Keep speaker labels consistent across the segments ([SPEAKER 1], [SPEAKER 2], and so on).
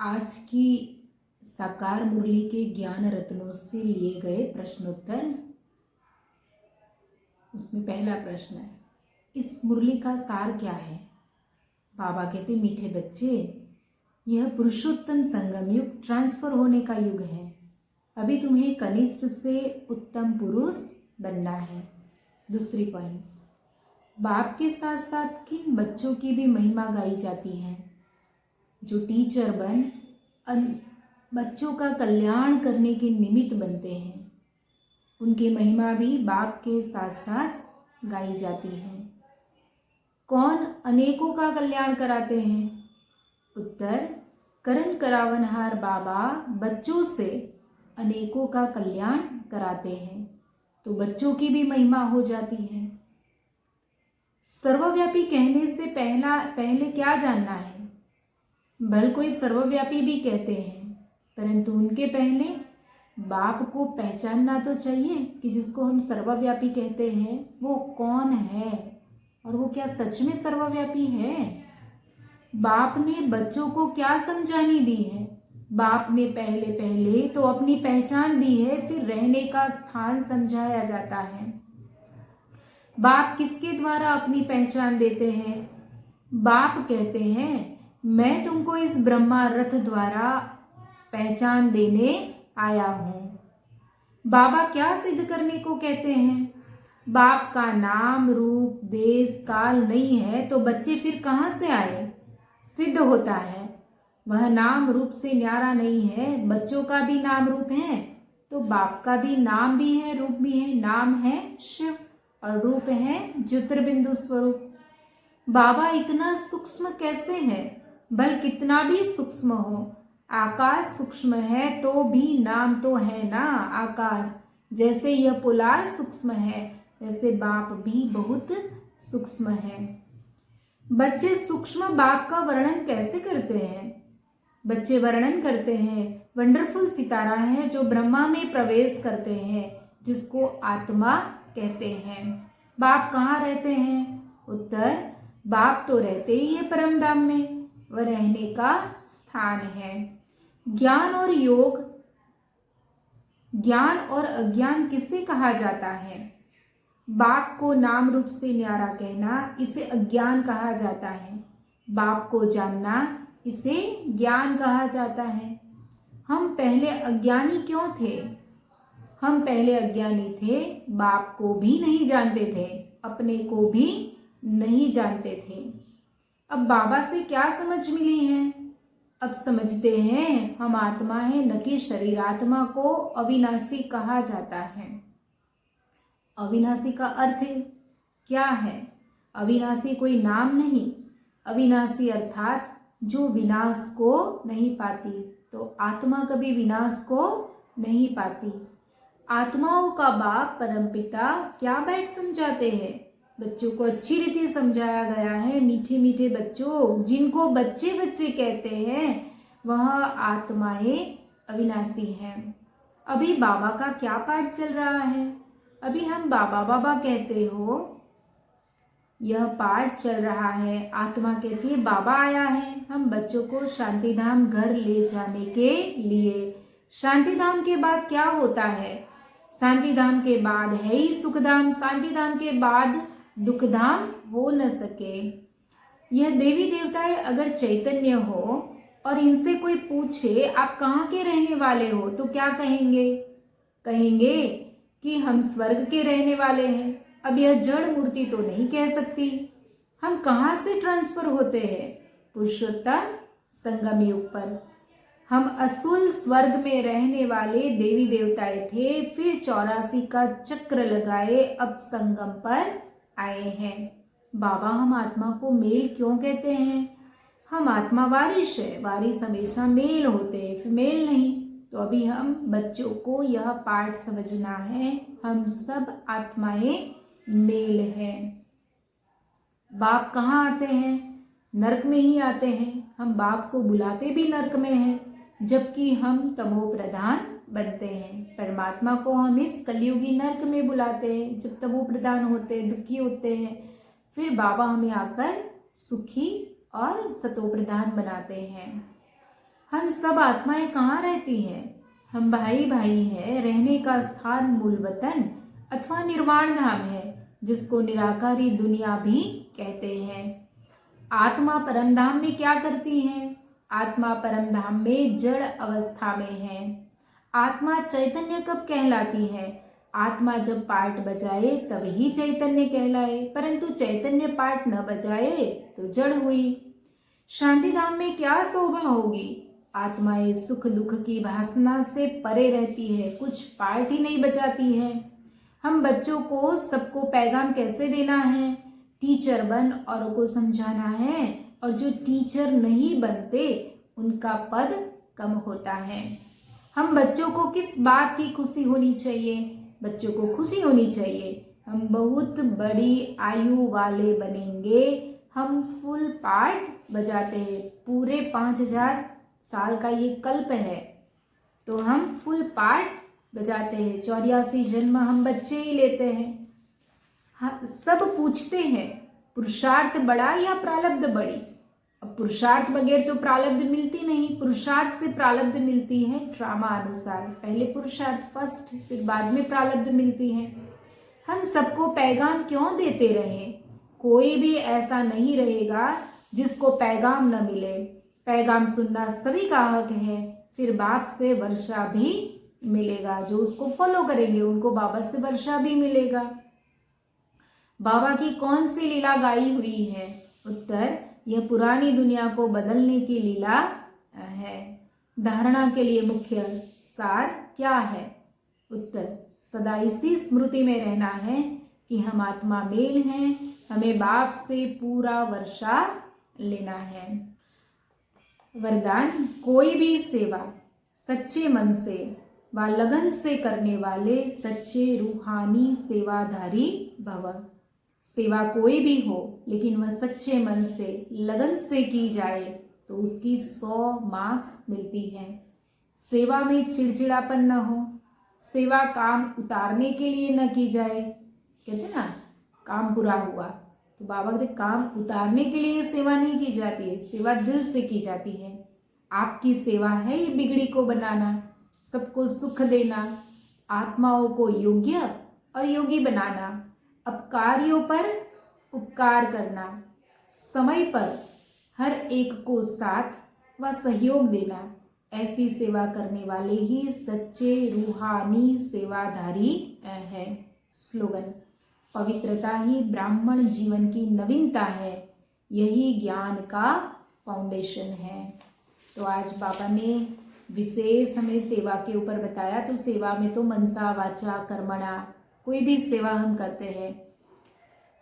[SPEAKER 1] आज की साकार मुरली के ज्ञान रत्नों से लिए गए प्रश्नोत्तर। उसमें पहला प्रश्न है, इस मुरली का सार क्या है? बाबा कहते, मीठे बच्चे, यह पुरुषोत्तम संगम युग, ट्रांसफर होने का युग है। अभी तुम्हें कनिष्ठ से उत्तम पुरुष बनना है। दूसरी पॉइंट, बाप के साथ साथ किन बच्चों की भी महिमा गाई जाती है? जो टीचर बन बच्चों का कल्याण करने के निमित्त बनते हैं, उनकी महिमा भी बाप के साथ साथ गाई जाती है। कौन अनेकों का कल्याण कराते हैं? उत्तर, करण करावनहार बाबा बच्चों से अनेकों का कल्याण कराते हैं, तो बच्चों की भी महिमा हो जाती है। सर्वव्यापी कहने से पहले क्या जानना है? भल कोई सर्वव्यापी भी कहते हैं, परंतु उनके पहले बाप को पहचानना तो चाहिए कि जिसको हम सर्वव्यापी कहते हैं वो कौन है और वो क्या सच में सर्वव्यापी है। बाप ने बच्चों को क्या समझानी दी है? बाप ने पहले तो अपनी पहचान दी है, फिर रहने का स्थान समझाया जाता है। बाप किसके द्वारा अपनी पहचान देते हैं? बाप कहते हैं, मैं तुमको इस ब्रह्मा रथ द्वारा पहचान देने आया हूं। बाबा क्या सिद्ध करने को कहते हैं? बाप का नाम रूप देश काल नहीं है तो बच्चे फिर कहां से आए? सिद्ध होता है वह नाम रूप से न्यारा नहीं है। बच्चों का भी नाम रूप है, तो बाप का भी नाम भी है, रूप भी है। नाम है शिव और रूप है ज्योतिर्बिंदु स्वरूप। बाबा इतना सूक्ष्म कैसे है? बल कितना भी सूक्ष्म हो, आकाश सूक्ष्म है तो भी नाम तो है ना आकाश। जैसे यह पुलार सूक्ष्म है, वैसे बाप भी बहुत सूक्ष्म है। बच्चे सूक्ष्म बाप का वर्णन कैसे करते हैं? बच्चे वर्णन करते हैं, वंडरफुल सितारा है जो ब्रह्मा में प्रवेश करते हैं, जिसको आत्मा कहते हैं। बाप कहाँ रहते हैं? उत्तर, बाप तो रहते ही है परम धाम में, वह रहने का स्थान है। ज्ञान और योग, ज्ञान और अज्ञान किसे कहा जाता है? बाप को नाम रूप से न्यारा कहना, इसे अज्ञान कहा जाता है। बाप को जानना, इसे ज्ञान कहा जाता है। हम पहले अज्ञानी क्यों थे? हम पहले अज्ञानी थे, बाप को भी नहीं जानते थे, अपने को भी नहीं जानते थे। अब बाबा से क्या समझ मिली है? अब समझते हैं हम आत्मा है, न कि शरीर। आत्मा को अविनाशी कहा जाता है। अविनाशी का अर्थ क्या है? अविनाशी कोई नाम नहीं, अविनाशी अर्थात जो विनाश को नहीं पाती। तो आत्मा कभी विनाश को नहीं पाती। आत्माओं का बाप परमपिता क्या बैठ समझाते हैं? बच्चों को अच्छी रीति समझाया गया है। मीठे मीठे बच्चों, जिनको बच्चे बच्चे कहते हैं, वह आत्माएं अविनाशी हैं। अभी बाबा का क्या पाठ चल रहा है? अभी हम बाबा बाबा कहते हो, यह पाठ चल रहा है। आत्मा कहती है बाबा आया है हम बच्चों को शांतिधाम घर ले जाने के लिए। शांतिधाम के बाद क्या होता है? शांतिधाम के बाद है ही सुखधाम। शांतिधाम के बाद दुखधाम हो न सके। यह देवी देवताएं अगर चैतन्य हो और इनसे कोई पूछे आप कहाँ के रहने वाले हो, तो क्या कहेंगे? कहेंगे कि हम स्वर्ग के रहने वाले हैं। अब यह जड़ मूर्ति तो नहीं कह सकती। हम कहाँ से ट्रांसफर होते हैं? पुरुषोत्तम संगम युग पर। हम असुल स्वर्ग में रहने वाले देवी देवताएं थे, फिर 84 का चक्र लगाए, अब संगम पर आए हैं। बाबा हम आत्मा को मेल क्यों कहते हैं? हम आत्मा वारिश है, वारिस हमेशा मेल होते हैं, फीमेल नहीं। तो अभी हम बच्चों को यह पाठ समझना है, हम सब आत्माएं मेल हैं। बाप कहाँ आते हैं? नरक में ही आते हैं। हम बाप को बुलाते भी नरक में हैं, जबकि हम तमो प्रधान बनते हैं। परमात्मा को हम इस कलयुगी नरक में बुलाते हैं, जब तमो प्रधान होते हैं, दुखी होते हैं। फिर बाबा हमें आकर सुखी और सतो प्रधान बनाते हैं। हम सब आत्माएं कहाँ रहती हैं? हम भाई भाई हैं। रहने का स्थान मूल वतन अथवा निर्वाण धाम है, जिसको निराकारी दुनिया भी कहते हैं। आत्मा परम धाम में क्या करती है? आत्मा परम धाम में जड़ अवस्था में है। आत्मा चैतन्य कब कहलाती है? आत्मा जब पाठ बजाए तब ही चैतन्य कहलाए, परंतु चैतन्य पाठ न बजाए तो जड़ हुई। शांति धाम में क्या शोभा होगी? आत्माएं सुख दुख की वासना से परे रहती है, कुछ पार्ट ही नहीं बजाती है। हम बच्चों को सबको पैगाम कैसे देना है? टीचर बन औरों को समझाना है, और जो टीचर नहीं बनते उनका पद कम होता है। हम बच्चों को किस बात की खुशी होनी चाहिए? बच्चों को खुशी होनी चाहिए हम बहुत बड़ी आयु वाले बनेंगे। हम फुल पार्ट बजाते हैं, पूरे 5000 साल का ये कल्प है, तो हम फुल पार्ट बजाते हैं। 84 जन्म हम बच्चे ही लेते हैं। हाँ, सब पूछते हैं पुरुषार्थ बड़ा या प्रारब्ध बड़ी? अब पुरुषार्थ बगैर तो प्रारब्ध मिलती नहीं, पुरुषार्थ से प्रारब्ध मिलती है ड्रामा अनुसार। पहले पुरुषार्थ फर्स्ट, फिर बाद में प्रारब्ध मिलती है। हम सबको पैगाम क्यों देते रहें? कोई भी ऐसा नहीं रहेगा जिसको पैगाम न मिले। पैगाम सुनना सभी का हक है। फिर बाप से वर्षा भी मिलेगा, जो उसको फॉलो करेंगे उनको बाबा से वर्षा भी मिलेगा। बाबा की कौन सी लीला गाई हुई है? उत्तर, यह पुरानी दुनिया को बदलने की लीला है। धारणा के लिए मुख्य सार क्या है? उत्तर, सदा इसी स्मृति में रहना है कि हम आत्मा मेल हैं, हमें बाप से पूरा वर्षा लेना है। वरदान, कोई भी सेवा सच्चे मन से व लगन से करने वाले सच्चे रूहानी सेवाधारी भव। सेवा कोई भी हो, लेकिन वह सच्चे मन से लगन से की जाए तो उसकी 100 मार्क्स मिलती हैं। सेवा में चिड़चिड़ापन न हो। सेवा काम उतारने के लिए न की जाए। कहते ना, काम पूरा हुआ, तो बाबा कहते काम उतारने के लिए सेवा नहीं की जाती है, सेवा दिल से की जाती है। आपकी सेवा है ये बिगड़ी को बनाना, सबको सुख देना, आत्माओं को योग्य और योगी बनाना, अपकारियों पर उपकार करना, समय पर हर एक को साथ व सहयोग देना। ऐसी सेवा करने वाले ही सच्चे रूहानी सेवाधारी हैं। स्लोगन, पवित्रता ही ब्राह्मण जीवन की नवीनता है, यही ज्ञान का फाउंडेशन है। तो आज बाबा ने विशेष हमें सेवा के ऊपर बताया। तो सेवा में तो मनसा वाचा कर्मणा, कोई भी सेवा हम करते हैं।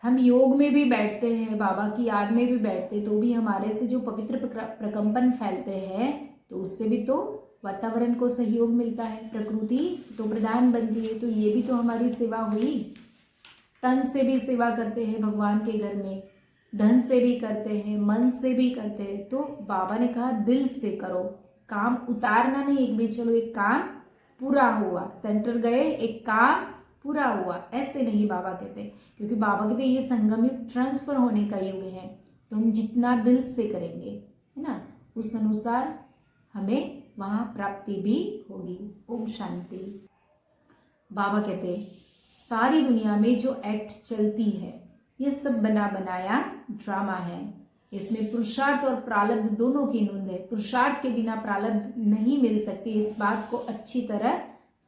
[SPEAKER 1] हम योग में भी बैठते हैं, बाबा की याद में भी बैठते, तो भी हमारे से जो पवित्र प्रकंपन फैलते हैं, तो उससे भी तो वातावरण को सहयोग मिलता है, प्रकृति तो प्रधान बनती है। तो ये भी तो हमारी सेवा हुई। तन से भी सेवा करते हैं भगवान के घर में, धन से भी करते हैं, मन से भी करते हैं। तो बाबा ने कहा दिल से करो, काम उतारना नहीं। एक भी चलो एक काम पूरा हुआ, सेंटर गए एक काम पूरा हुआ, ऐसे नहीं बाबा कहते। क्योंकि बाबा कहते ये संगम युग ट्रांसफर होने का युग है, तो हम जितना दिल से करेंगे, है ना, उस अनुसार हमें वहाँ प्राप्ति भी होगी। ओम शांति। बाबा कहते सारी दुनिया में जो एक्ट चलती है ये सब बना बनाया ड्रामा है। इसमें पुरुषार्थ और प्रारब्ध दोनों की नूंद है। पुरुषार्थ के बिना प्रारब्ध नहीं मिल सकती, इस बात को अच्छी तरह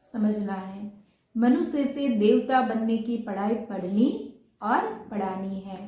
[SPEAKER 1] समझना है। मनुष्य से देवता बनने की पढ़ाई पढ़नी और पढ़ानी है।